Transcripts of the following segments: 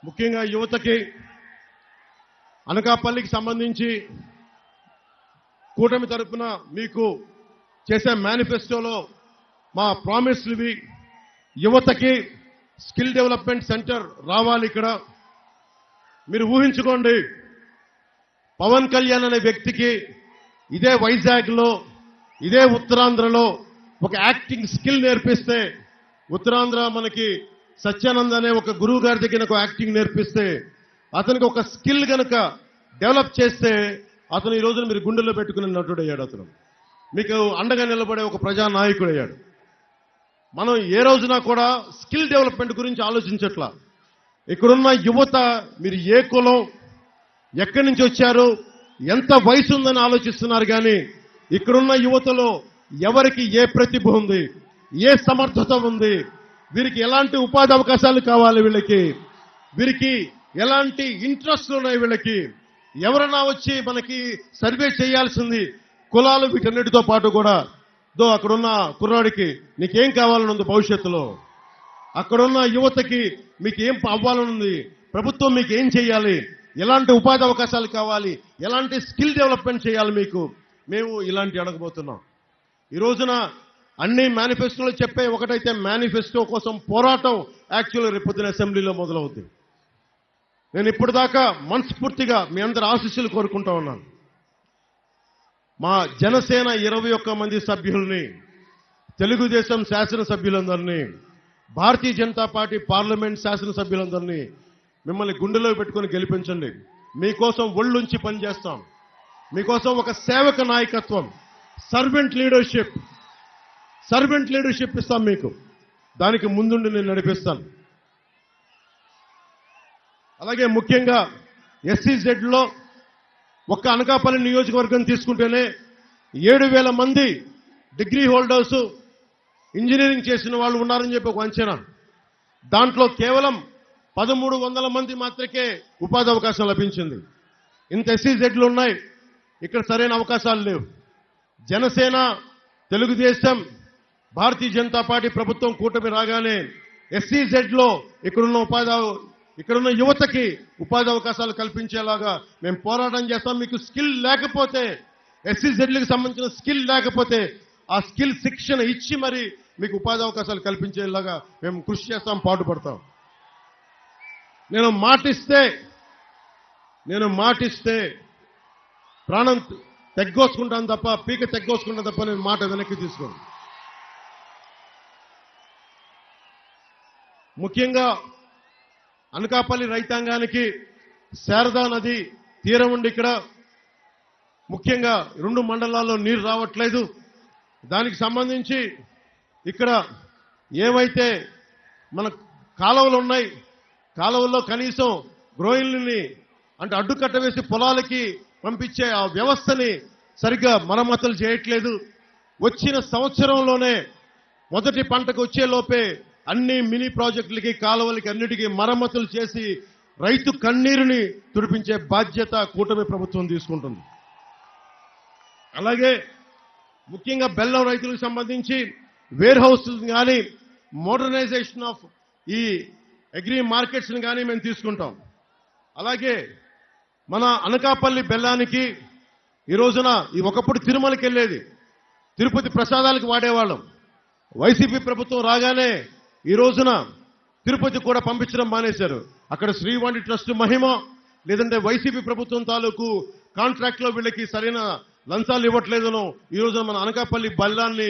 ముఖ్యంగా యువతకి అనకాపల్లికి సంబంధించి కూటమి తరపున మీకు చేసే మేనిఫెస్టోలో మా ప్రామిస్లు ఇవి. యువతకి స్కిల్ డెవలప్మెంట్ సెంటర్ రావాలి. ఇక్కడ మీరు ఊహించుకోండి, పవన్ కళ్యాణ్ అనే వ్యక్తికి ఇదే వైజాగ్లో, ఇదే ఉత్తరాంధ్రలో ఒక యాక్టింగ్ స్కిల్ నేర్పిస్తే, ఉత్తరాంధ్ర మనకి సత్యానంద్ అనే ఒక గురువు గారి దగ్గర ఒక యాక్టింగ్ నేర్పిస్తే, అతనికి ఒక స్కిల్ గనక డెవలప్ చేస్తే అతను ఈ రోజున మీరు గుండెల్లో పెట్టుకునే నటుడయ్యాడు. అతను మీకు అండగా నిలబడే ఒక ప్రజానాయకుడయ్యాడు. మనం ఏ రోజున కూడా స్కిల్ డెవలప్మెంట్ గురించి ఆలోచించట్లా. ఇక్కడున్న యువత మీరు ఏ కులం, ఎక్కడి నుంచి వచ్చారు, ఎంత వయసు ఉందని ఆలోచిస్తున్నారు. కానీ ఇక్కడున్న యువతలో ఎవరికి ఏ ప్రతిభ ఉంది, ఏ సమర్థత ఉంది, వీరికి ఎలాంటి ఉపాధి అవకాశాలు కావాలి, వీరికి ఎలాంటి ఇంట్రెస్ట్లు ఉన్నాయి, వీళ్ళకి ఎవరన్నా వచ్చి మనకి సర్వే చేయాల్సింది. కులాలు వీటన్నిటితో పాటు కూడా అక్కడున్న కుర్రాడికి నీకేం కావాలని ఉంది భవిష్యత్తులో, అక్కడున్న యువతకి మీకు ఏం అవ్వాలని ఉంది, ప్రభుత్వం మీకు ఏం చేయాలి, ఎలాంటి ఉపాధి అవకాశాలు కావాలి, ఎలాంటి స్కిల్ డెవలప్మెంట్ చేయాలి మీకు, మేము ఇలాంటి అడగబోతున్నాం. ఈ రోజున అన్ని మేనిఫెస్టోలు చెప్పే ఒకటైతే మేనిఫెస్టో కోసం పోరాటం యాక్చువల్గా రేపొద్దున అసెంబ్లీలో మొదలవుద్ది. నేను ఇప్పటిదాకా మనస్ఫూర్తిగా మీ అందరి ఆశీస్సులు కోరుకుంటా ఉన్నాను. మా జనసేన 21 మంది సభ్యుల్ని, తెలుగుదేశం శాసనసభ్యులందరినీ, భారతీయ జనతా పార్టీ పార్లమెంట్ శాసనసభ్యులందరినీ మిమ్మల్ని గుండెలో పెట్టుకుని గెలిపించండి. మీకోసం ఒళ్ళుంచి పనిచేస్తాం. మీకోసం ఒక సేవక నాయకత్వం, సర్వెంట్ లీడర్షిప్ ఇస్తాం మీకు. దానికి ముందుండి నేను నడిపిస్తాను. అలాగే ముఖ్యంగా SEZలో ఒక్క అనకాపల్లి నియోజకవర్గం తీసుకుంటేనే 7,000 మంది డిగ్రీ హోల్డర్స్, ఇంజనీరింగ్ చేసిన వాళ్ళు ఉన్నారని చెప్పి ఒక అంచనా. దాంట్లో కేవలం 1,300 మంది మాత్రమే ఉపాధి అవకాశం లభించింది. ఇంత SEZలు ఉన్నాయి, ఇక్కడ సరైన అవకాశాలు లేవు. జనసేన, తెలుగుదేశం, భారతీయ జనతా పార్టీ ప్రభుత్వం కూటమి రాగానే SEZలో ఇక్కడున్న యువతకి ఉపాధి అవకాశాలు కల్పించేలాగా మేము పోరాటం చేస్తాం. మీకు స్కిల్ లేకపోతే, SEZలకు సంబంధించిన స్కిల్ లేకపోతే ఆ స్కిల్ శిక్షణ ఇచ్చి మరి మీకు ఉపాధి అవకాశాలు కల్పించేలాగా మేము కృషి చేస్తాం, పాటుపడతాం. నేను మాటిస్తే ప్రాణం తెగ్గోసుకుంటాను తప్ప, పీక తెగ్గోసుకుంటాను తప్ప నేను మాట వెనక్కి తీసుకోను. ముఖ్యంగా అనకాపల్లి రైతాంగానికి శారదా నది తీరం ఉండి ఇక్కడ ముఖ్యంగా 2 మండలాల్లో నీరు రావట్లేదు. దానికి సంబంధించి ఇక్కడ ఏవైతే మన కాలువలు ఉన్నాయి, కాలువల్లో కనీసం గ్రోయిల్ని అంటే అడ్డుకట్ట వేసి పొలాలకి పంపించే ఆ వ్యవస్థని సరిగ్గా మరమ్మతులు చేయట్లేదు. వచ్చిన సంవత్సరంలోనే మొదటి పంటకు వచ్చేలోపే అన్ని మినీ ప్రాజెక్టులకి, కాలువలకి అన్నిటికీ మరమ్మతులు చేసి రైతు కన్నీరుని తుడిపించే బాధ్యత కూటమి ప్రభుత్వం తీసుకుంటుంది. అలాగే ముఖ్యంగా బెల్లం రైతులకు సంబంధించి వేర్ హౌస్ కానీ, మోడర్నైజేషన్ ఆఫ్ ఈ అగ్రి మార్కెట్స్ కానీ మేము తీసుకుంటాం. అలాగే మన అనకాపల్లి బెల్లానికి ఈ రోజున ఒకప్పుడు తిరుమలకి వెళ్ళేది, తిరుపతి ప్రసాదాలకు వాడేవాళ్ళం. వైసీపీ ప్రభుత్వం రాగానే ఈ రోజున తిరుపతి కూడా పంపించడం మానేశారు. అక్కడ శ్రీవాణి ట్రస్ట్ మహిమ, లేదంటే వైసీపీ ప్రభుత్వం తాలూకు కాంట్రాక్ట్ లో వీళ్ళకి సరైన లంచాలు ఇవ్వట్లేదనో ఈ రోజున మన అనకాపల్లి బెల్లాన్ని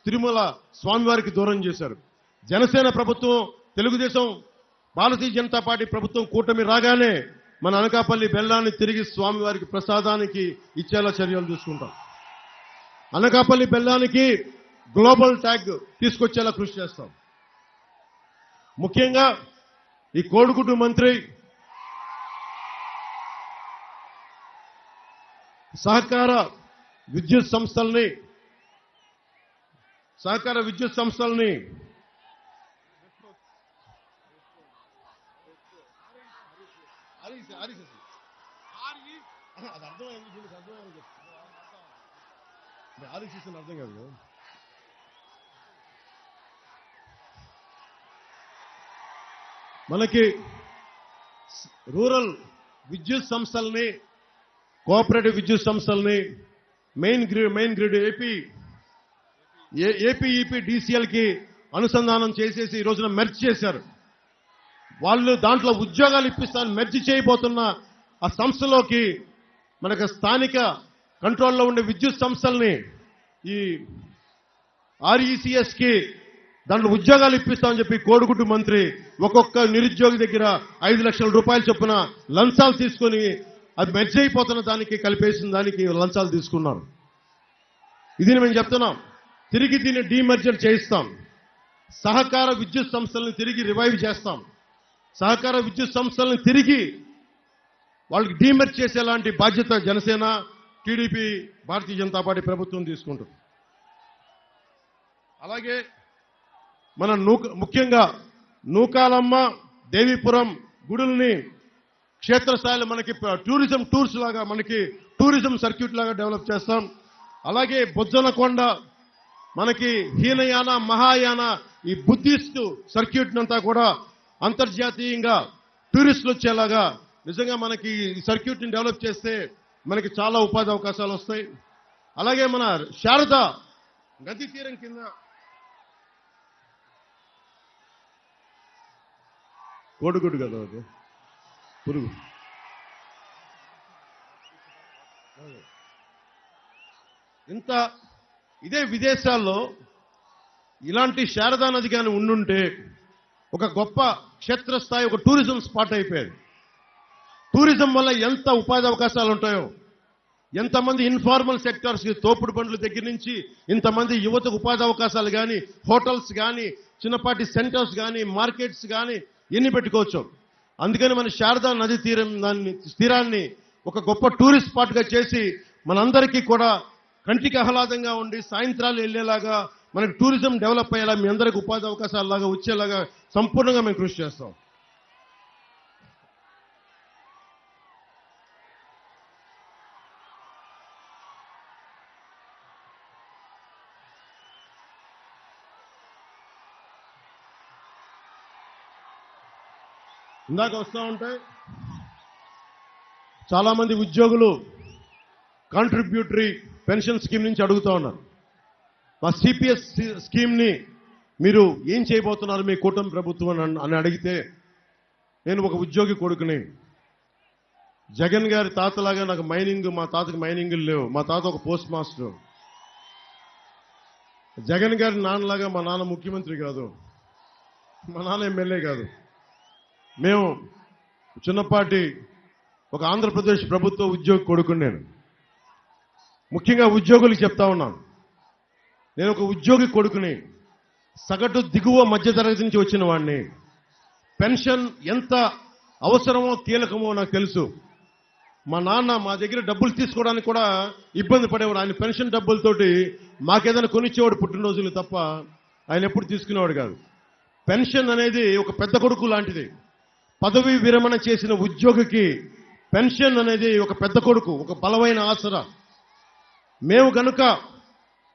తిరుమల స్వామివారికి దూరం చేశారు. జనసేన ప్రభుత్వం, తెలుగుదేశం, భారతీయ జనతా పార్టీ ప్రభుత్వం కూటమి రాగానే మన అనకాపల్లి బెల్లాన్ని తిరిగి స్వామివారికి ప్రసాదానికి ఇచ్చేలా చర్యలు తీసుకుంటాం. అనకాపల్లి బెల్లానికి గ్లోబల్ ట్యాగ్ తీసుకొచ్చేలా కృషి చేస్తాం. ముఖ్యంగా ఈ కోడిగుడ్డు మంత్రి సహకార విద్యుత్ సంస్థల్ని అర్థం కాదు. మనకి రూరల్ విద్యుత్ సంస్థల్ని, కోఆపరేటివ్ విద్యుత్ సంస్థల్ని, మెయిన్ గ్రిడ్ ఏపీఈపీ డీసీఎల్కి అనుసంధానం చేసేసి ఈ రోజున మెర్జ్ చేశారు. వాళ్ళు దాంట్లో ఉద్యోగాలు ఇప్పిస్తాను మెర్జ్ చేయబోతున్న ఆ సంస్థలోకి మనకు స్థానిక కంట్రోల్లో ఉండే విద్యుత్ సంస్థల్ని ఈ ఆర్ఈసీఎస్కి దాంట్లో ఉద్యోగాలు ఇప్పిస్తామని చెప్పి కోడిగుడ్డు మంత్రి ఒక్కొక్క నిరుద్యోగి దగ్గర 5 లక్షల రూపాయలు చొప్పున లంచాలు తీసుకొని అది మెర్జ్ అయిపోతున్న దానికి కలిపేసిన దానికి లంచాలు తీసుకున్నారు. ఇది మేము చెప్తున్నాం. తిరిగి దీన్ని డీమర్జర్ చేయిస్తాం. సహకార విద్యుత్ సంస్థలను తిరిగి రివైవ్ చేస్తాం. సహకార విద్యుత్ సంస్థలను తిరిగి వాళ్ళకి డీమర్జ్ చేసేలాంటి బాధ్యత జనసేన, టీడీపీ, భారతీయ జనతా పార్టీ ప్రభుత్వం తీసుకుంటుంది. అలాగే మన ముఖ్యంగా నూకాలమ్మ, దేవీపురం గుడుల్ని క్షేత్రస్థాయిలో మనకి టూరిజం టూర్స్ లాగా, మనకి టూరిజం సర్క్యూట్ లాగా డెవలప్ చేస్తాం. అలాగే బొజ్జనకొండ మనకి హీనయాన, మహాయాన ఈ బుద్ధిస్ట్ సర్క్యూట్ అంతా కూడా అంతర్జాతీయంగా టూరిస్టులు వచ్చేలాగా నిజంగా మనకి ఈ సర్క్యూట్ ని డెవలప్ చేస్తే మనకి చాలా ఉపాధి అవకాశాలు వస్తాయి. అలాగే మన శారద నది తీరం కింద కోడిగుడ్డు కదా అది పురుగు ఇంత ఇదే విదేశాల్లో ఇలాంటి శారదా నది కానీ ఉండుంటే ఒక గొప్ప క్షేత్రస్థాయి ఒక టూరిజం స్పాట్ అయిపోయేది. టూరిజం వల్ల ఎంత ఉపాధి అవకాశాలు ఉంటాయో, ఎంతమంది ఇన్ఫార్మల్ సెక్టార్స్ తోపుడు బండ్ల దగ్గర నుంచి ఇంతమంది యువతకు ఉపాధి అవకాశాలు కానీ, హోటల్స్ కానీ, చిన్నపాటి సెంటర్స్ కానీ, మార్కెట్స్ కానీ ఎన్ని పెట్టుకోవచ్చు. అందుకని మన శారదా నది తీరాన్ని ఒక గొప్ప టూరిస్ట్ స్పాట్గా చేసి మనందరికీ కూడా కంటికి ఆహ్లాదంగా ఉండి సాయంత్రాలు వెళ్ళేలాగా మనకి టూరిజం డెవలప్ అయ్యేలా, మీ అందరికి ఉపాధి అవకాశాలలాగా వచ్చేలాగా సంపూర్ణంగా మేము కృషి చేస్తాం. ఇందాక వస్తూ ఉంటే చాలా మంది ఉద్యోగులు కాంట్రిబ్యూటరీ పెన్షన్ స్కీమ్ నుంచి అడుగుతూ ఉన్నారు. మా సిపిఎస్ స్కీమ్ని మీరు ఏం చేయబోతున్నారు మీ కూటమి ప్రభుత్వం అని అడిగితే, నేను ఒక ఉద్యోగి కొడుకుని, జగన్ గారి తాతలాగా నాకు మా తాతకి మైనింగులు లేవు. మా తాత ఒక పోస్ట్ మాస్టర్. జగన్ గారి నాన్నలాగా మా నాన్న ముఖ్యమంత్రి కాదు, మా నాన్న ఎమ్మెల్యే కాదు. మేము చిన్నపాటి ఒక ఆంధ్రప్రదేశ్ ప్రభుత్వ ఉద్యోగి కొడుకుని. నేను ముఖ్యంగా ఉద్యోగులకు చెప్తా ఉన్నాను, నేను ఒక ఉద్యోగి కొడుకుని, సగటు దిగువ మధ్యతరగతి నుంచి వచ్చిన వాడిని. పెన్షన్ ఎంత అవసరమో కీలకమో నాకు తెలుసు. మా నాన్న మా దగ్గర డబ్బులు తీసుకోవడానికి కూడా ఇబ్బంది పడేవాడు. ఆయన పెన్షన్ డబ్బులతోటి మాకేదైనా కొనిచ్చేవాడు పుట్టినరోజులు తప్ప ఆయన ఎప్పుడు తీసుకునేవాడు కాదు. పెన్షన్ అనేది ఒక పెద్ద కొడుకు లాంటిది. పదవీ విరమణ చేసిన ఉద్యోగికి పెన్షన్ అనేది ఒక పెద్ద కొడుకు, ఒక బలమైన ఆసరా. మేము కనుక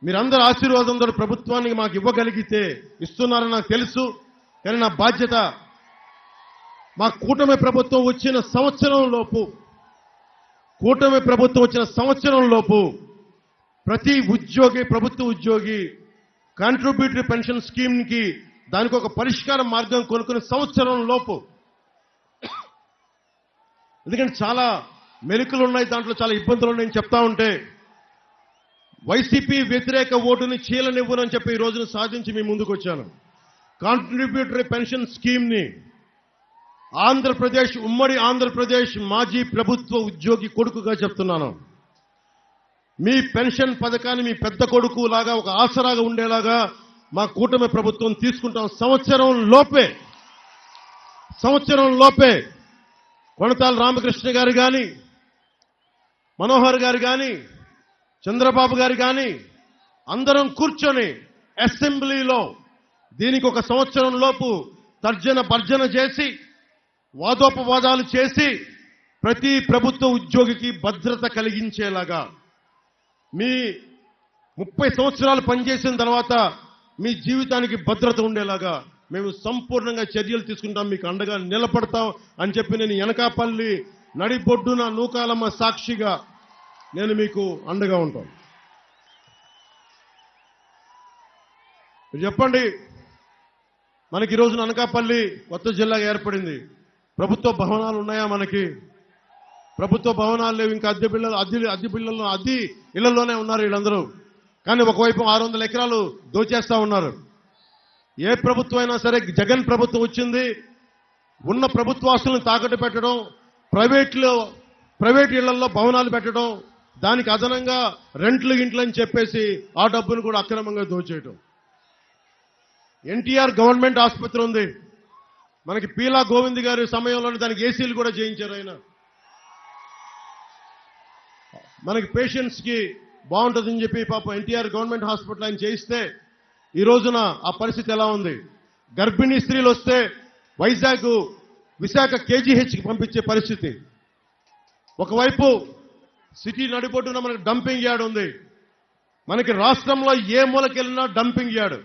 మీరందరూ ఆశీర్వాదంతో ప్రభుత్వానికి మాకు ఇవ్వగలిగితే, ఇస్తున్నారని నాకు తెలుసు, కానీ నా బాధ్యత మా కూటమి ప్రభుత్వం వచ్చిన సంవత్సరం లోపు ప్రతి ఉద్యోగి, ప్రభుత్వ ఉద్యోగి కాంట్రిబ్యూటరీ పెన్షన్ స్కీమ్కి దానికి ఒక పరిష్కార మార్గం కొనుక్కునే సంవత్సరం లోపు. ఎందుకంటే చాలా మెలికలు ఉన్నాయి, దాంట్లో చాలా ఇబ్బందులు ఉన్నాయని చెప్తా ఉంటే, వైసీపీ వ్యతిరేక ఓటుని చీలనివ్వనని చెప్పి ఈ రోజున సాధించి మీ ముందుకు వచ్చాను. కాంట్రిబ్యూటరీ పెన్షన్ స్కీమ్ని ఉమ్మడి ఆంధ్రప్రదేశ్ మాజీ ప్రభుత్వ ఉద్యోగి కొడుకుగా చెప్తున్నాను. మీ పెన్షన్ పథకాన్ని మీ పెద్ద కొడుకు లాగా ఒక ఆసరాగా ఉండేలాగా మా కూటమి ప్రభుత్వం తీసుకుంటాం. సంవత్సరం లోపే కొణతాల రామకృష్ణ గారు కానీ, మనోహర్ గారు కానీ, చంద్రబాబు గారు కానీ అందరం కూర్చొని అసెంబ్లీలో దీనికి ఒక సంవత్సరం లోపు భర్జన చేసి, వాదోపవాదాలు చేసి ప్రతి ప్రభుత్వ ఉద్యోగికి భద్రత కలిగించేలాగా, మీ 30 సంవత్సరాలు పనిచేసిన తర్వాత మీ జీవితానికి భద్రత ఉండేలాగా మేము సంపూర్ణంగా చర్యలు తీసుకుంటాం, మీకు అండగా నిలబడతాం అని చెప్పి నేను ఎనకాపల్లి నడిబొడ్డున నూకాలమ్మ సాక్షిగా నేను మీకు అండగా ఉంటాను. చెప్పండి, మనకి ఈ రోజున అనకాపల్లి కొత్త జిల్లాగా ఏర్పడింది. ప్రభుత్వ భవనాలు ఉన్నాయా? మనకి ప్రభుత్వ భవనాలు లేవు. ఇంకా అద్దె ఇళ్లలోనే ఉన్నారు వీళ్ళందరూ. కానీ ఒకవైపు 600 ఎకరాలు దోచేస్తా ఉన్నారు. ఏ ప్రభుత్వం అయినా సరే, జగన్ ప్రభుత్వం వచ్చింది, ఉన్న ప్రభుత్వ ఆస్తులను తాకట్టు పెట్టడం, ప్రైవేట్ ఇళ్లలో భవనాలు పెట్టడం, దానికి అదనంగా రెంట్లు గింట్లు అని చెప్పేసి ఆ డబ్బును కూడా అక్రమంగా దోచేయడం. ఎన్టీఆర్ గవర్నమెంట్ ఆసుపత్రి ఉంది మనకి. పీలా గోవింద్ గారి సమయంలోనే దానికి ఏసీలు కూడా చేయించారు ఆయన. మనకి పేషెంట్స్ కి బాగుంటుందని చెప్పి పాపం ఎన్టీఆర్ గవర్నమెంట్ హాస్పిటల్ ఆయన చేయిస్తే ఈ రోజున ఆ పరిస్థితి ఎలా ఉంది? గర్భిణీ స్త్రీలు వస్తే విశాఖ కేజీహెచ్కి పంపించే పరిస్థితి. ఒకవైపు సిటీ నడిబొడ్డున మనకి డంపింగ్ యార్డ్ ఉంది. మనకి రాష్ట్రంలో ఏ మూలకెళ్ళినా డంపింగ్ యార్డ్.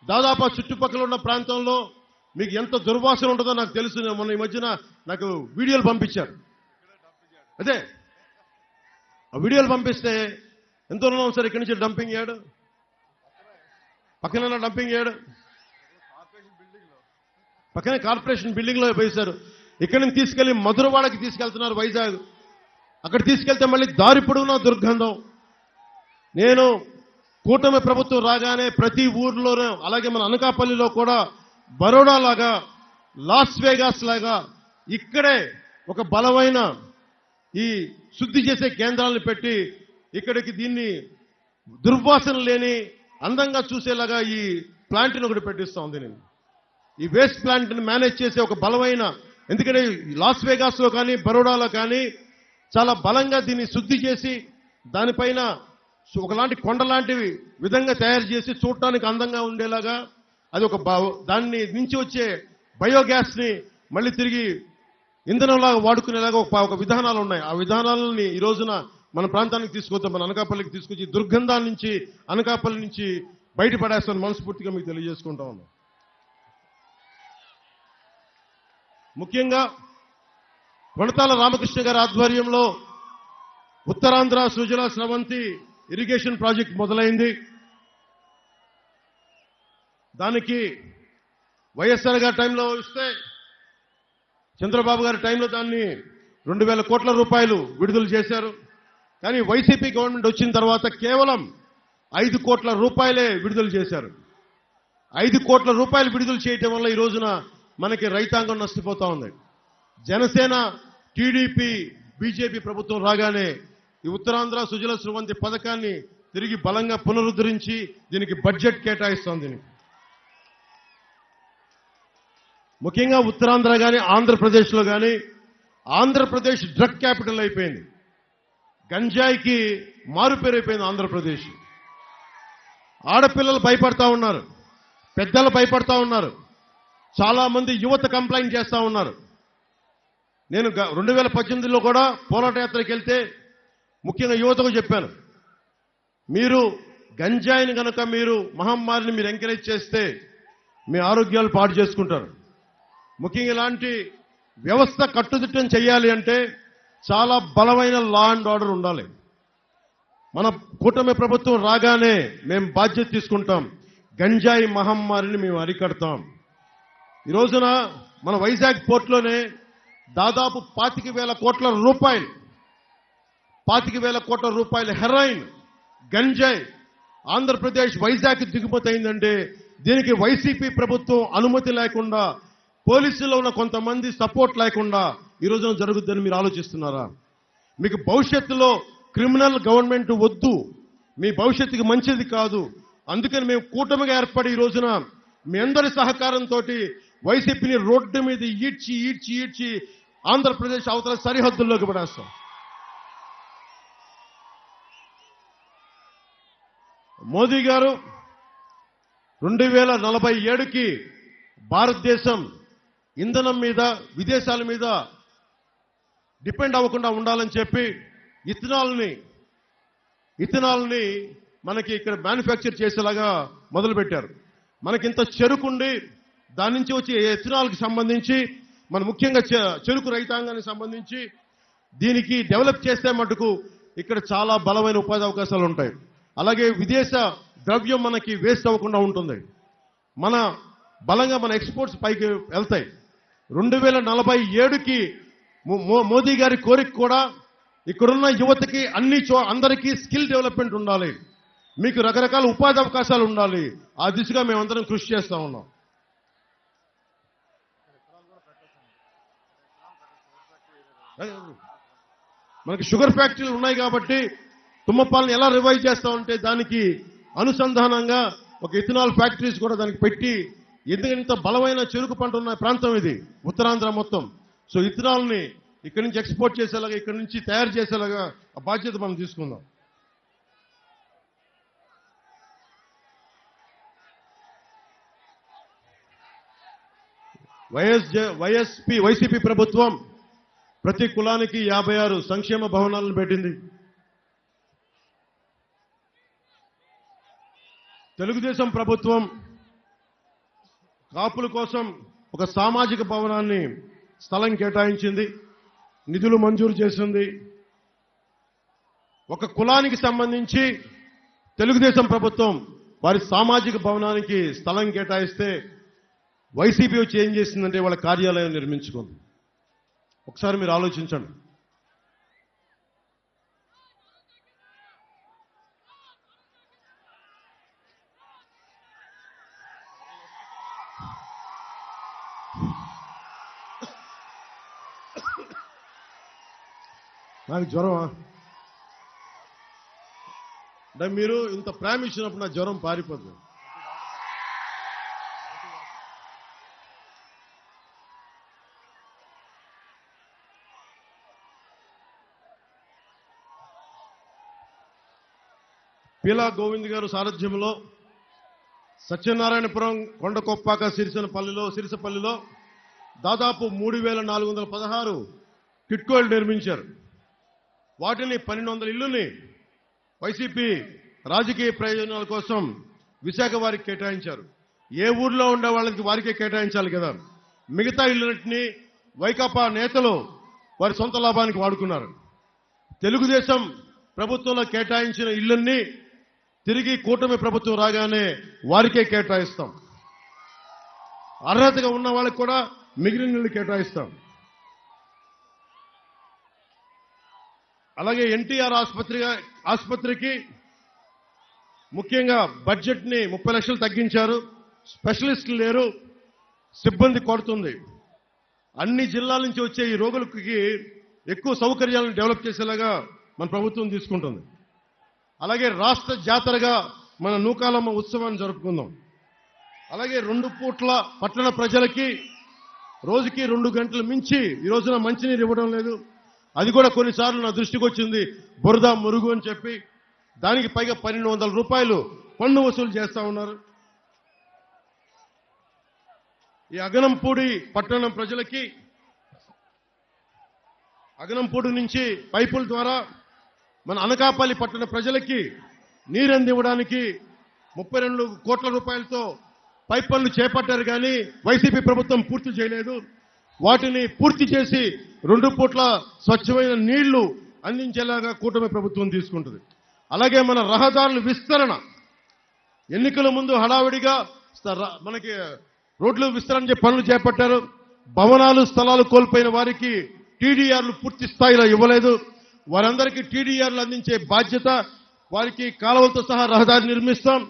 దాదాపు చుట్టుపక్కల ఉన్న ప్రాంతంలో మీకు ఎంత దుర్వాసన ఉంటుందో నాకు తెలుసు. మొన్న ఈ మధ్యన నాకు వీడియోలు పంపించారు. అదే ఆ వీడియోలు పంపిస్తే ఎంత ఉన్నాం సార్ ఇక్కడి నుంచి డంపింగ్ యార్డ్, పక్కన డంపింగ్ యార్డ్, పక్కనే కార్పొరేషన్ బిల్డింగ్ లో వేశారు. ఇక్కడి నుంచి తీసుకెళ్లి మధురవాడకి తీసుకెళ్తున్నారు, వైజాగ్. అక్కడ తీసుకెళ్తే మళ్ళీ దారి పొడవునా దుర్గంధం. నేను కూటమి ప్రభుత్వం రాగానే ప్రతి ఊర్లోనూ, అలాగే మన అనకాపల్లిలో కూడా బరోడా లాగా, లాస్ వేగాస్ లాగా ఇక్కడే ఒక బలమైన ఈ శుద్ధి చేసే కేంద్రాలను పెట్టి ఇక్కడికి దీన్ని దుర్వాసన లేని అందంగా చూసేలాగా ఈ ప్లాంట్ని ఒకటి పెట్టిస్తా ఉంది. నేను ఈ వేస్ట్ ప్లాంట్ని మేనేజ్ చేసే ఒక బలమైన, ఎందుకంటే లాస్ వేగాస్లో కానీ బరోడాలో కానీ చాలా బలంగా దీన్ని శుద్ధి చేసి దానిపైన ఒకలాంటి కొండలాంటి విధంగా తయారు చేసి చూడటానికి అందంగా ఉండేలాగా అది ఒక దాన్ని నుంచి వచ్చే బయోగ్యాస్ ని మళ్ళీ తిరిగి ఇంధనంలాగా వాడుకునేలాగా ఒక విధానాలు ఉన్నాయి. ఆ విధానాలని ఈ రోజున మన ప్రాంతానికి తీసుకొద్దాం, మన అనకాపల్లికి తీసుకొచ్చి దుర్గంధాల నుంచి అనకాపల్లి నుంచి బయటపడేస్తామని మనస్ఫూర్తిగా మీకు తెలియజేసుకుంటా ఉన్నాం. ముఖ్యంగా కొణతాల రామకృష్ణ గారి ఆధ్వర్యంలో ఉత్తరాంధ్ర సుజల స్రవంతి ఇరిగేషన్ ప్రాజెక్ట్ మొదలైంది. దానికి వైఎస్ఆర్ గారి టైంలో ఇస్తే, చంద్రబాబు గారి టైంలో దాన్ని 2000 కోట్ల రూపాయలు విడుదల చేశారు. కానీ వైసీపీ గవర్నమెంట్ వచ్చిన తర్వాత కేవలం 5 కోట్ల రూపాయలే విడుదల చేశారు. 5 కోట్ల రూపాయలు విడుదల చేయటం వల్ల ఈ రోజున మనకి రైతాంగం నష్టపోతా ఉంది. జనసేన, టీడీపీ, బీజేపీ ప్రభుత్వం రాగానే ఈ ఉత్తరాంధ్ర సుజల స్రవంతి పథకాన్ని తిరిగి బలంగా పునరుద్ధరించి దీనికి బడ్జెట్ కేటాయిస్తోంది. ముఖ్యంగా ఉత్తరాంధ్ర కానీ ఆంధ్రప్రదేశ్లో కానీ, ఆంధ్రప్రదేశ్ డ్రగ్ క్యాపిటల్ అయిపోయింది. గంజాయికి మారుపేరైపోయింది ఆంధ్రప్రదేశ్. ఆడపిల్లలు భయపడతా ఉన్నారు, పెద్దలు భయపడతా ఉన్నారు, చాలా మంది యువత కంప్లైంట్ చేస్తా ఉన్నారు. నేను 2018లో కూడా పోరాట యాత్రకి వెళ్తే ముఖ్యంగా యువతకు చెప్పాను, మీరు గంజాయిని కనుక మీరు మహమ్మారిని మీరు ఎంకరేజ్ చేస్తే మీ ఆరోగ్యాలు పాడు చేసుకుంటారు. ముఖ్యంగా ఇలాంటి వ్యవస్థ కట్టుదిట్టం చేయాలి అంటే చాలా బలమైన లా అండ్ ఆర్డర్ ఉండాలి. మన కూటమి ప్రభుత్వం రాగానే మేము బాధ్యత తీసుకుంటాం, గంజాయి మహమ్మారిని మేము అరికడతాం. ఈ రోజున మన వైజాగ్ పోర్టులోనే దాదాపు 25,000 కోట్ల రూపాయలు, 25,000 కోట్ల రూపాయల హెరాయిన్, గంజాయి ఆంధ్రప్రదేశ్ వైజాగ్ దిగుమతి అయిందంటే దీనికి వైసీపీ ప్రభుత్వం అనుమతి లేకుండా, పోలీసుల్లో ఉన్న కొంతమంది సపోర్ట్ లేకుండా ఈ రోజున జరుగుతుందని మీరు ఆలోచిస్తున్నారా? మీకు భవిష్యత్తులో క్రిమినల్ గవర్నమెంట్ వద్దు, మీ భవిష్యత్తుకి మంచిది కాదు. అందుకని మేము కూటమిగా ఏర్పడి ఈ రోజున మీ అందరి సహకారంతో వైసీపీని రోడ్డు మీద ఈడ్చి ఈడ్చి ఈడ్చి ఆంధ్రప్రదేశ్ అవతల సరిహద్దుల్లోకి పడేస్తాం. మోదీ గారు 2047కి భారతదేశం ఇంధనం మీద, విదేశాల మీద డిపెండ్ అవ్వకుండా ఉండాలని చెప్పి ఇథనాల్ని మనకి ఇక్కడ మ్యానుఫ్యాక్చర్ చేసేలాగా మొదలుపెట్టారు. మనకింత చెరుకుండి దాని నుంచి వచ్చే ఎథనాల్కి సంబంధించి మన ముఖ్యంగా చెరుకు రైతాంగానికి సంబంధించి దీనికి డెవలప్ చేస్తే మటుకు ఇక్కడ చాలా బలమైన ఉపాధి అవకాశాలు ఉంటాయి. అలాగే విదేశ ద్రవ్యం మనకి వేస్ట్ అవ్వకుండా ఉంటుంది. మన బలంగా మన ఎక్స్పోర్ట్స్ పైకి వెళ్తాయి. 2047కి మోదీ గారి కోరిక కూడా ఇక్కడున్న యువతకి అందరికీ స్కిల్ డెవలప్మెంట్ ఉండాలి, మీకు రకరకాల ఉపాధి అవకాశాలు ఉండాలి. ఆ దిశగా మేమందరం కృషి చేస్తా ఉన్నాం. మనకి షుగర్ ఫ్యాక్టరీలు ఉన్నాయి కాబట్టి తుమ్మపాలను ఎలా రివైవ్ చేస్తామంటే దానికి అనుసంధానంగా ఒక ఇథనాల్ ఫ్యాక్టరీస్ కూడా దానికి పెట్టి, ఎందుకంటే ఇంత బలమైన చెరుకు పంట ఉన్న ప్రాంతం ఇది ఉత్తరాంధ్ర మొత్తం. సో ఇథనాల్ని ఇక్కడి నుంచి ఎక్స్పోర్ట్ చేసేలాగా, ఇక్కడి నుంచి తయారు చేసేలాగా ఆ బాధ్యత మనం తీసుకుందాం. వైసీపీ ప్రభుత్వం ప్రతి కులానికి 56 సంక్షేమ భవనాలను పెట్టింది. తెలుగుదేశం ప్రభుత్వం కాపుల కోసం ఒక సామాజిక భవనాన్ని స్థలం కేటాయించింది, నిధులు మంజూరు చేసింది. ఒక కులానికి సంబంధించి తెలుగుదేశం ప్రభుత్వం వారి సామాజిక భవనానికి స్థలం కేటాయిస్తే వైసీపీ వచ్చి ఏం చేసిందంటే వాళ్ళ కార్యాలయం నిర్మించుకుంది. ఒకసారి మీరు ఆలోచించండి. నాకు జ్వరమా? అంటే మీరు ఇంత ప్రేమ ఇచ్చినప్పుడు నా జ్వరం పారిపోతుంది. పీలా గోవింద్ గారు సారథ్యంలో సత్యనారాయణపురం, కొండకొప్పాక, సిరిసపల్లిలో దాదాపు 3416 కిట్కోలు నిర్మించారు. వాటిని 1200 ఇళ్లని వైసీపీ రాజకీయ ప్రయోజనాల కోసం విశాఖ వారికి కేటాయించారు. ఏ ఊర్లో ఉండే వాళ్ళకి వారికే కేటాయించాలి కదా. మిగతా ఇళ్లన్నింటినీ వైకాపా నేతలు వారి సొంత లాభానికి వాడుకున్నారు. తెలుగుదేశం ప్రభుత్వంలో కేటాయించిన ఇళ్లన్నీ తిరిగి కూటమి ప్రభుత్వం రాగానే వారికే కేటాయిస్తాం. అర్హతగా ఉన్న వాళ్ళకి కూడా మిగిలిన ఇళ్లు కేటాయిస్తాం. అలాగే ఎన్టీఆర్ ఆసుపత్రికి ముఖ్యంగా బడ్జెట్ ని 30 లక్షలు తగ్గించారు. స్పెషలిస్టులు లేరు, సిబ్బంది కొడుతుంది. అన్ని జిల్లాల నుంచి వచ్చే ఈ రోగులకి ఎక్కువ సౌకర్యాలను డెవలప్ చేసేలాగా మన ప్రభుత్వం తీసుకుంటుంది. అలాగే రాష్ట్ర జాతరగా మన నూకాలమ్మ ఉత్సవాన్ని జరుపుకుందాం. అలాగే 2 పూట్ల పట్టణ ప్రజలకి రోజుకి 2 గంటలు మించి ఈ రోజున మంచినీరు ఇవ్వడం లేదు. అది కూడా కొన్నిసార్లు నా దృష్టికి వచ్చింది, బురద మురుగు అని చెప్పి దానికి పైగా 1200 రూపాయలు పన్ను వసూలు చేస్తా ఉన్నారు. ఈ అగనంపూడి పట్టణం ప్రజలకి అగనంపూడి నుంచి పైపుల ద్వారా మన అనకాపల్లి పట్టణ ప్రజలకి నీరు అందివ్వడానికి 32 కోట్ల రూపాయలతో పైప్ పనులు చేపట్టారు. కానీ వైసీపీ ప్రభుత్వం పూర్తి చేయలేదు. వాటిని పూర్తి చేసి 2 పూట్ల స్వచ్ఛమైన నీళ్లు అందించేలాగా కూటమి ప్రభుత్వం తీసుకుంటుంది. అలాగే మన రహదారుల విస్తరణ, ఎన్నికల ముందు హడావిడిగా మనకి రోడ్లు విస్తరణ పనులు చేపట్టారు. భవనాలు, స్థలాలు కోల్పోయిన వారికి టీడీఆర్లు పూర్తి స్థాయిలో ఇవ్వలేదు. వారందరికీ టీడీఆర్లు అందించే బాధ్యత, వారికి కాలువలతో సహా రహదారి నిర్మిస్తాం.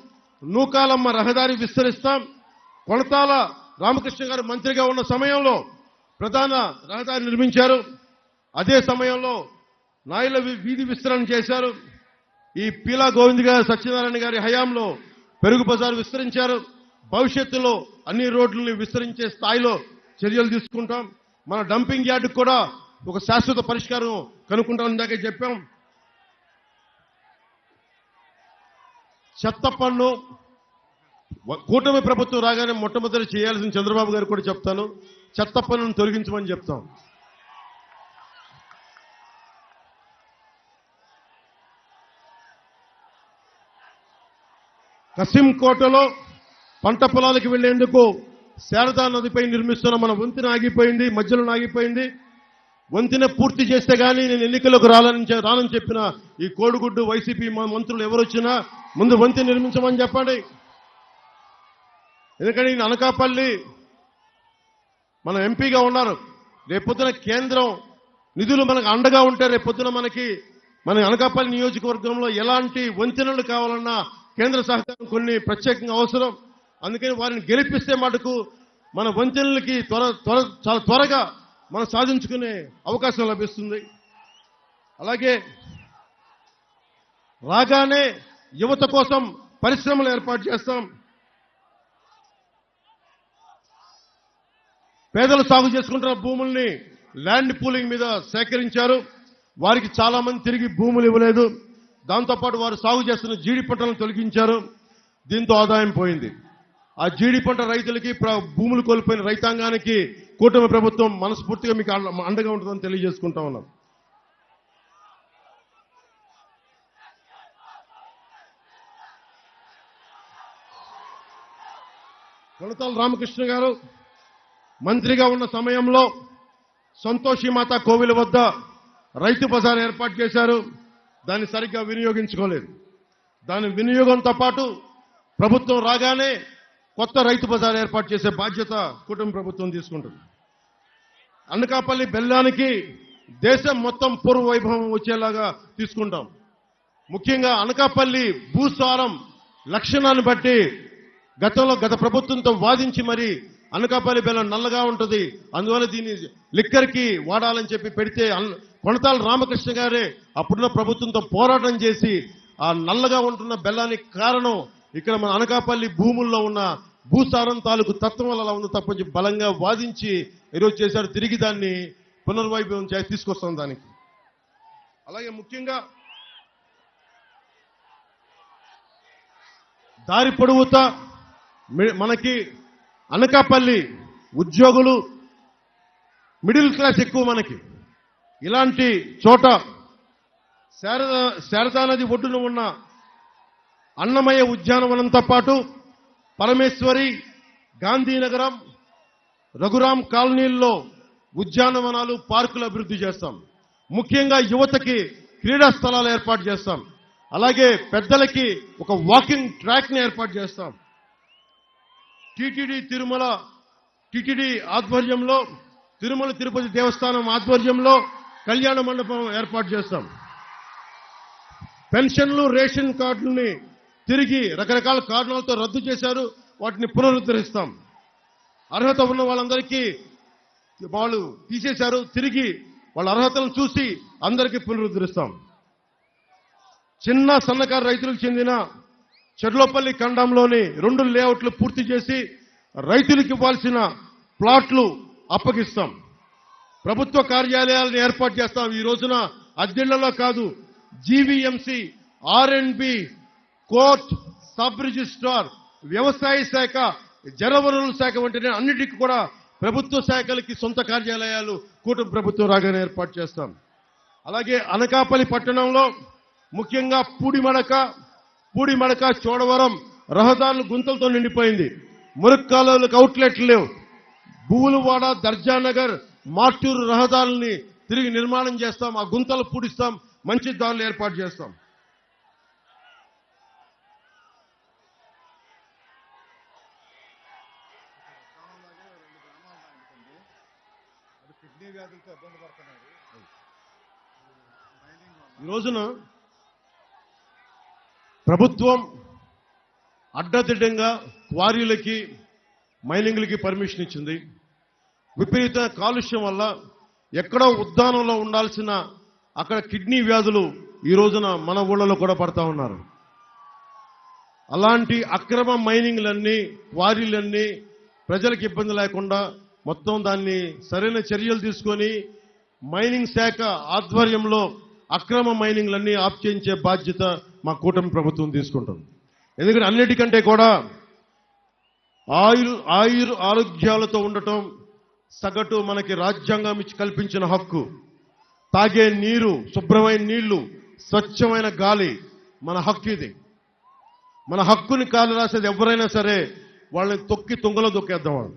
నూకాలమ్మ రహదారి విస్తరిస్తాం. కొణతాల రామకృష్ణ గారు మంత్రిగా ఉన్న సమయంలో ప్రధాన రహదారి నిర్మించారు. అదే సమయంలో నాయల వీధి విస్తరణ చేశారు. ఈ పీలా గోవింద్ గారు, సత్యనారాయణ గారి హయాంలో పెరుగు బజారు విస్తరించారు. భవిష్యత్తులో అన్ని రోడ్లను విస్తరించే స్థాయిలో చర్యలు తీసుకుంటాం. మన డంపింగ్ యార్డుకు కూడా ఒక శాశ్వత పరిష్కారం కనుక్కుంటాం. ఇందాకే చెప్పాం. చెత్త పన్ను కూటమి ప్రభుత్వం రాగానే మొట్టమొదటి చేయాల్సిన చంద్రబాబు గారు కూడా చెప్తాను, చెత్త పన్నును తొలగించమని చెప్తాం. కసింకోటలో పంట పొలాలకు వెళ్లేందుకు శారదా నదిపై నిర్మిస్తున్న మన వంతెన ఆగిపోయింది, మధ్యలో ఆగిపోయింది. వంతెన పూర్తి చేస్తే గానీ నేను ఎన్నికలకు రానని చెప్పిన ఈ కోడిగుడ్డు వైసీపీ మంత్రులు ఎవరు వచ్చినా ముందు వంతెన నిర్మించమని చెప్పండి. ఎందుకంటే ఈయన అనకాపల్లి మన ఎంపీగా ఉన్నారు. రేపొద్దున కేంద్రం నిధులు మనకు అండగా ఉంటే రేపొద్దున మన అనకాపల్లి నియోజకవర్గంలో ఎలాంటి వంతెనలు కావాలన్నా కేంద్ర సహకారం కొన్ని ప్రత్యేకంగా అవసరం. అందుకని వారిని గెలిపిస్తే మటుకు మన వంతెనలకి చాలా త్వరగా మనం సాధించుకునే అవకాశం లభిస్తుంది. అలాగే రాగానే యువత కోసం పరిశ్రమలు ఏర్పాటు చేస్తాం. పేదలు సాగు చేసుకుంటున్న భూముల్ని ల్యాండ్ పూలింగ్ మీద సేకరించారు. వారికి చాలా మంది తిరిగి భూములు ఇవ్వలేదు. దాంతోపాటు వారు సాగు చేస్తున్న జీడి పంటలను తొలగించారు. దీంతో ఆదాయం పోయింది. ఆ జీడి పంట రైతులకి, భూములు కోల్పోయిన రైతాంగానికి కూటమి ప్రభుత్వం మనస్ఫూర్తిగా మీకు అండగా ఉంటుందని తెలియజేసుకుంటా ఉన్నాం. కొనతాల రామకృష్ణ గారు మంత్రిగా ఉన్న సమయంలో సంతోషిమాత కోవిల వద్ద రైతు బజార్ ఏర్పాటు చేశారు. దాన్ని సరిగ్గా వినియోగించుకోలేదు. దాని వినియోగంతో పాటు ప్రభుత్వం రాగానే కొత్త రైతు బజార్ ఏర్పాటు చేసే బాధ్యత కుటుంబ ప్రభుత్వం తీసుకుంటుంది. అనకాపల్లి బెల్లానికి దేశం మొత్తం పూర్వ వైభవం వచ్చేలాగా తీసుకుంటాం. ముఖ్యంగా అనకాపల్లి భూసారం లక్షణాన్ని బట్టి గత ప్రభుత్వంతో వాదించి మరి అనకాపల్లి బెల్లం నల్లగా ఉంటుంది, అందువల్ల దీన్ని లిక్కర్కి వాడాలని చెప్పి పెడితే కొనతాల రామకృష్ణ గారే అప్పుడున్న ప్రభుత్వంతో పోరాటం చేసి ఆ నల్లగా ఉంటున్న బెల్లానికి కారణం ఇక్కడ మన అనకాపల్లి భూముల్లో ఉన్న భూసారం తాలూకు తత్వం వల్ల అలా ఉంది తప్పని చెప్పి బలంగా వాదించి ఈరోజు చేశారు. తిరిగి దాన్ని పునర్వైభవం తీసుకొస్తాం దానికి. అలాగే ముఖ్యంగా దారి పొడవుతా మనకి అనకాపల్లి ఉద్యోగులు మిడిల్ క్లాస్ ఎక్కువ. మనకి ఇలాంటి చోట శారదా నది ఒడ్డున ఉన్న అన్నమయ్య ఉద్యానవనంతో పాటు పరమేశ్వరి, గాంధీనగరం, రఘురాం కాలనీల్లో ఉద్యానవనాలు, పార్కులు అభివృద్ధి చేస్తాం. ముఖ్యంగా యువతకి క్రీడా స్థలాలు ఏర్పాటు చేస్తాం. అలాగే పెద్దలకి ఒక వాకింగ్ ట్రాక్ ని ఏర్పాటు చేస్తాం. టిటిడి ఆధ్వర్యంలో, తిరుమల తిరుపతి దేవస్థానం ఆధ్వర్యంలో కళ్యాణ మండపం ఏర్పాటు చేస్తాం. పెన్షన్లు, రేషన్ కార్డుల్ని తిరిగి రకరకాల కారణాలతో రద్దు చేశారు, వాటిని పునరుద్ధరిస్తాం. అర్హత ఉన్న వాళ్ళందరికీ వాళ్ళు తీసేశారు, తిరిగి వాళ్ళ అర్హతలను చూసి అందరికీ పునరుద్ధరిస్తాం. చిన్న సన్నకారు రైతులకు చెందిన చెర్లోపల్లి ఖండంలోని 2 లేఅవుట్లు పూర్తి చేసి రైతులకు ఇవ్వాల్సిన ప్లాట్లు అప్పగిస్తాం. ప్రభుత్వ కార్యాలయాలను ఏర్పాటు చేస్తాం. ఈ రోజున అద్దెళ్లలో కాదు, జీవీఎంసీ, ఆర్ఎండ్బి, కోర్ట్, సబ్ రిజిస్ట్రార్, వ్యవసాయ శాఖ, జలవనరుల శాఖ వంటి అన్నిటికీ కూడా ప్రభుత్వ శాఖలకి సొంత కార్యాలయాలు కూటమి ప్రభుత్వం రాగానే ఏర్పాటు చేస్తాం. అలాగే అనకాపల్లి పట్టణంలో ముఖ్యంగా పూడిమడక, చోడవరం రహదారులు గుంతలతో నిండిపోయింది. మురుక్కాలువలకు అవుట్లెట్లు లేవు. భూలువాడ, దర్జానగర్, మార్టూరు రహదారుల్ని తిరిగి నిర్మాణం చేస్తాం. ఆ గుంతలు పూడిస్తాం, మంచి దారులు ఏర్పాటు చేస్తాం. ఈ రోజున ప్రభుత్వం అడ్డదిడ్డంగా క్వారీలకి, మైనింగ్లకి పర్మిషన్ ఇచ్చింది. విపరీత కాలుష్యం వల్ల ఎక్కడో ఉద్దానంలో ఉండాల్సిన అక్కడ కిడ్నీ వ్యాధులు ఈ రోజున మన ఊళ్ళలో కూడా పడతా ఉన్నారు. అలాంటి అక్రమ మైనింగ్లన్నీ, క్వారీలన్నీ ప్రజలకు ఇబ్బంది లేకుండా మొత్తం దాన్ని సరైన చర్యలు తీసుకొని మైనింగ్ శాఖ ఆధ్వర్యంలో అక్రమ మైనింగ్లన్నీ ఆప్ చేయించే బాధ్యత మా కూటమి ప్రభుత్వం తీసుకుంటుంది. ఎందుకంటే అన్నిటికంటే కూడా ఆరోగ్యాలతో ఉండటం సగటు మనకి రాజ్యాంగం ఇచ్చి కల్పించిన హక్కు. తాగే నీరు, శుభ్రమైన నీళ్లు, స్వచ్ఛమైన గాలి మన హక్కు. ఇది మన హక్కుని కాలు రాసేది ఎవరైనా సరే వాళ్ళని తొక్కి తుంగలో దొక్కేద్దాం.